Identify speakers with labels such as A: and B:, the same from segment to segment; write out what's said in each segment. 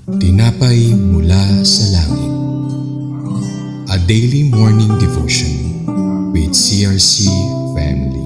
A: Tinapay mula sa langit. A daily morning devotion with CRC family.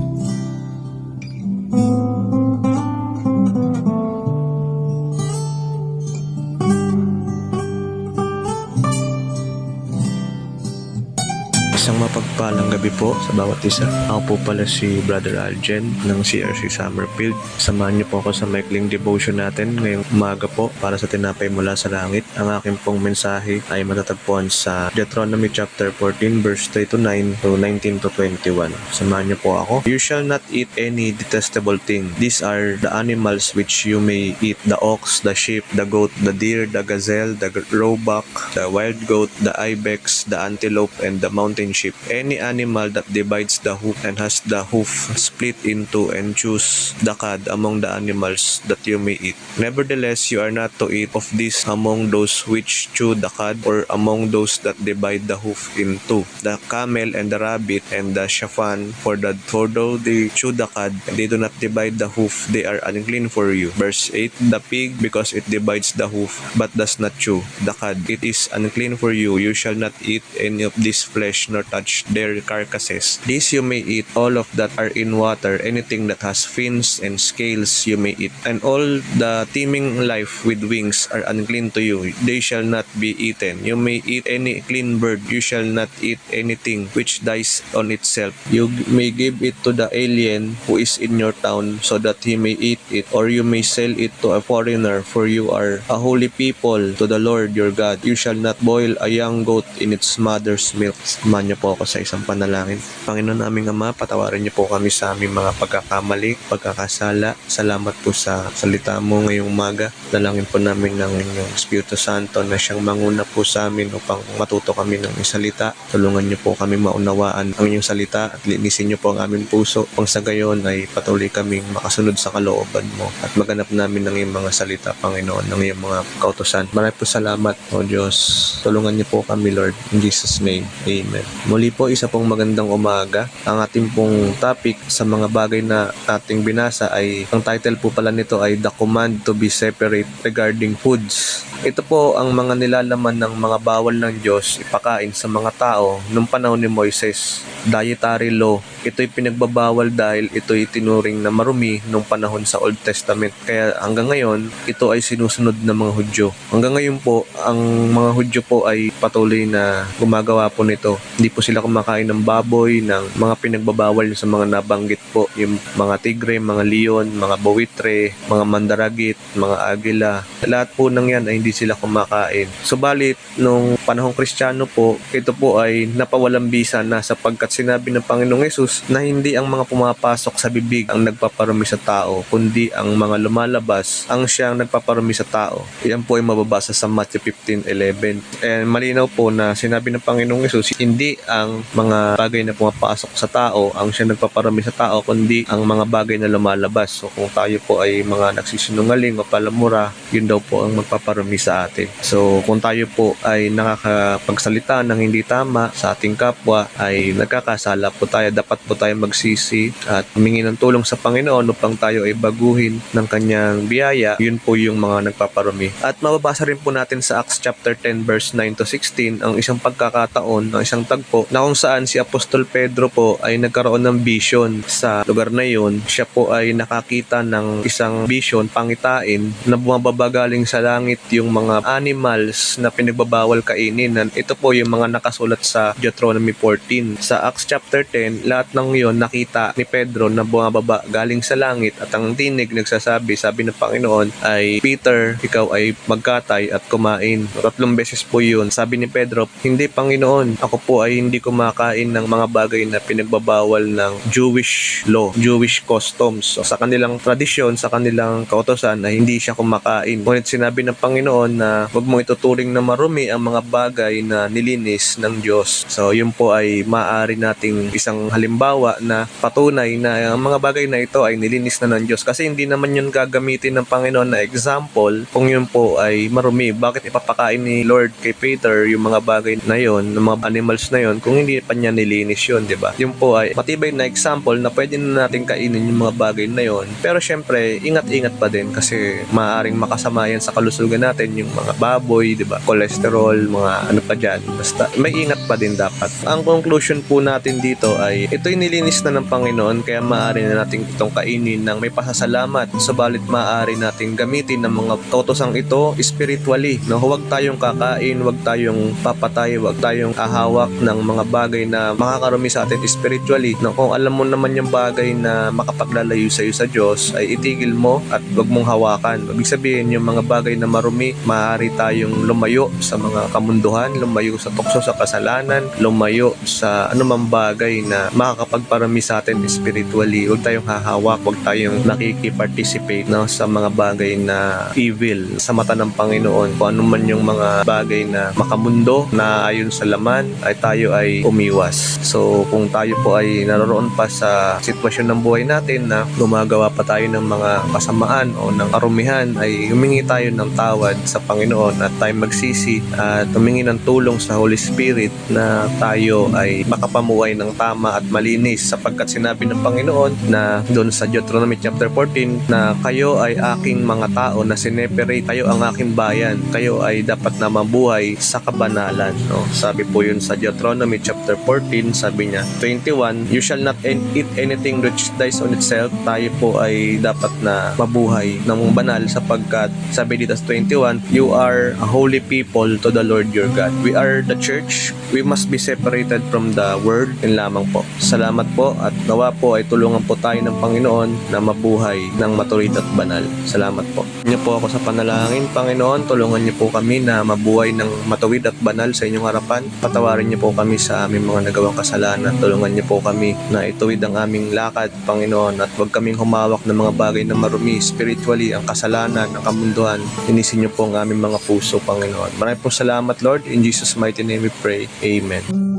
B: Isang mapagpalang gabi po sa bawat isa. Ako po pala si Brother Aljen ng CRC Summerfield. Samahan niyo po ako sa maikling devotion natin ngayong umaga po para sa tinapay mula sa langit. Ang aking pong mensahe ay matatagpuan sa Deuteronomy chapter 14 verse 3 to 9 to 19 to 21. Samahan niyo po ako. You shall not eat any detestable thing. These are the animals which you may eat: the ox, the sheep, the goat, the deer, the gazelle, the roebuck, the wild goat, the ibex, the antelope, and the mountain sheep. Any animal that divides the hoof and has the hoof split into and chews the cud among the animals that you may eat. Nevertheless, you are not to eat of this among those which chew the cud, or among those that divide the hoof in two: the camel and the rabbit and the shafan, for though they chew the cud and they do not divide the hoof, they are unclean for you. Verse 8, the pig, because it divides the hoof but does not chew the cud, it is unclean for you. You shall not eat any of this flesh, nor touch their carcasses. These you may eat, all of that are in water, anything that has fins and scales you may eat. And all the teeming life with wings are unclean to you, they shall not be eaten. You may eat any clean bird, you shall not eat anything which dies on itself. You may give it to the alien who is in your town, so that he may eat it, or you may sell it to a foreigner, for you are a holy people to the Lord your God. You shall not boil a young goat in its mother's milk. Samahan niyo po ako sa isang panalangin. Panginoon naming Ama, patawarin niyo po kami sa aming mga pagkakamali, pagkakasala. Salamat po sa salita mo ngayong umaga. Dalangin po namin ng inyong Espiritu Santo na siyang manguna po sa amin upang matuto kami ng salita. Tulungan niyo po kami maunawaan ang inyong salita at linisin niyo po ang aming puso. Pang sa gayon ay patuloy kaming makasunod sa kalooban mo at maganap namin ng iyong mga salita, Panginoon, ng iyong mga kautusan. Maraming po salamat, O Diyos. Tulungan niyo po kami, Lord. In Jesus' name, Amen. Muli po, isa pong magandang umaga. Ang ating pong topic sa mga bagay na ating binasa ay, ang title po pala nito ay The Command to be Separate Regarding Foods. Ito po ang mga nilalaman ng mga bawal ng Diyos ipakain sa mga tao nung panahon ni Moises. Dietary law. Ito'y pinagbabawal dahil ito'y tinuring na marumi nung panahon sa Old Testament. Kaya hanggang ngayon, ito ay sinusunod ng mga Hudyo. Hanggang ngayon po, ang mga Hudyo po ay patuloy na gumagawa po nito. Hindi po sila kumakain ng baboy, ng mga pinagbabawal sa mga nabanggit po. Yung mga tigre, mga leon, mga buwitre, mga mandaragit, mga agila. Lahat po ng yan ay hindi sila kumakain. Subalit, nung panahong Kristiyano po, ito po ay napawalang bisa na, sapagkat sinabi ng Panginoong Hesus na hindi ang mga pumapasok sa bibig ang nagpaparumi sa tao, kundi ang mga lumalabas ang siyang nagpaparumi sa tao. Yan po ay mababasa sa Matthew 15:11. And malinaw po na sinabi ng Panginoong Hesus, hindi ang mga bagay na pumapasok sa tao ang siyang nagpaparumi sa tao, kundi ang mga bagay na lumalabas. So kung tayo po ay mga nagsisinungaling o palamura, yun daw po ang magpaparumi sa atin. So kung tayo po ay nakakapagsalita ng hindi tama sa ating kapwa, ay nagkakasala po tayo. Dapat po tayo magsisi at humingi ng tulong sa Panginoon upang tayo ay baguhin ng kanyang biyaya. Yun po yung mga nagpaparumi. At mababasa rin po natin sa Acts chapter 10 verse 9 to 16 ang isang pagkakataon, ang isang tagpo na kung saan si Apostol Pedro po ay nagkaroon ng vision sa lugar na yun. Siya po ay nakakita ng isang vision, pangitain, na bumababa galing sa langit yung mga animals na pinagbabawal kainin. Ito po yung mga nakasulat sa Deuteronomy 14. Sa Acts chapter 10, lahat ng yon nakita ni Pedro na bumababa galing sa langit, at ang tinig nagsasabi, sabi ng Panginoon ay, Peter, ikaw ay magkatay at kumain. 3 beses po yun. Sabi ni Pedro, hindi Panginoon, ako po ay hindi kumakain ng mga bagay na pinagbabawal ng Jewish law, Jewish customs. So, sa kanilang tradisyon, sa kanilang kautosan ay hindi siya kumakain. Ngunit sinabi ng Panginoon na huwag mong ituturing na marumi ang mga bagay na nilinis ng Diyos. So yun po ay maaari nating isang halimbawa na patunay na ang mga bagay na ito ay nilinis na ng Diyos. Kasi hindi naman yun gagamitin ng Panginoon na example kung yun po ay marumi. Bakit ipapakain ni Lord kay Peter yung mga bagay na yun, ng mga animals na yun, kung hindi pa niya nilinis yun, di ba? Yun po ay matibay na example na pwede na natin kainin yung mga bagay na yun. Pero syempre, ingat-ingat pa din kasi maaaring makasama yan sa kalusugan natin, yung mga baboy, di ba? Cholesterol, mga ano pa dyan. Basta may ingat pa din dapat. Ang conclusion po natin dito ay ito'y nilinis na ng Panginoon kaya maaari na natin itong kainin ng may pasasalamat. Subalit maaari natin gamitin ng mga kautosang ito spiritually. No? Huwag tayong kakain, huwag tayong papatay, huwag tayong ahawak ng mga bagay na makakarumi sa atin spiritually. No? Kung alam mo naman yung bagay na makapaglalayo sa iyo sa Diyos, ay itigil mo at huwag mong hawakan. Ibig sabihin yung mga bagay na marumi, maaari tayong lumayo sa mga kamunduhan, lumayo sa tukso sa kasalanan, lumayo sa anumang bagay na makakapagparami sa atin spiritually. Huwag tayong hahawak, huwag tayong nakikiparticipate sa mga bagay na evil sa mata ng Panginoon. Kung ano man yung mga bagay na makamundo na ayon sa laman, ay tayo ay umiwas. So kung tayo po ay naroon pa sa sitwasyon ng buhay natin na gumagawa pa tayo ng mga kasamaan o ng karumihan, ay humingi tayo ng tawad sa Panginoon at tayo magsisi at humingi ng tulong sa Holy Spirit na tayo ay makapamuhay ng tama at malinis, sapagkat sinabi ng Panginoon na doon sa Deuteronomy chapter 14 na kayo ay aking mga tao na sineperate, kayo ang aking bayan, kayo ay dapat na mabuhay sa kabanalan. No? Sabi po yun sa Deuteronomy chapter 14, sabi niya 21, you shall not eat anything which dies on itself. Tayo po ay dapat na mabuhay ng banal, sapagkat sabi dito sa 21, you are a holy people to the Lord your God. We are the church. We must be separated from the world. Yun lamang po. Salamat po at nawa po ay tulungan po tayo ng Panginoon na mabuhay ng matuwid at banal. Salamat po. Niyo po ako sa panalangin, Panginoon. Tulungan niyo po kami na mabuhay ng matuwid at banal sa inyong harapan. Patawarin niyo po kami sa aming mga nagawang kasalanan. Tulungan niyo po kami na ituwid ang aming lakad, Panginoon, at huwag kaming humawak ng mga bagay na marumi spiritually, ang kasalanan, ang kamunduhan. Linisin niyo po ang aming mga puso, Panginoon. Maraming po salamat, Lord. In Jesus' mighty name we pray. Amen.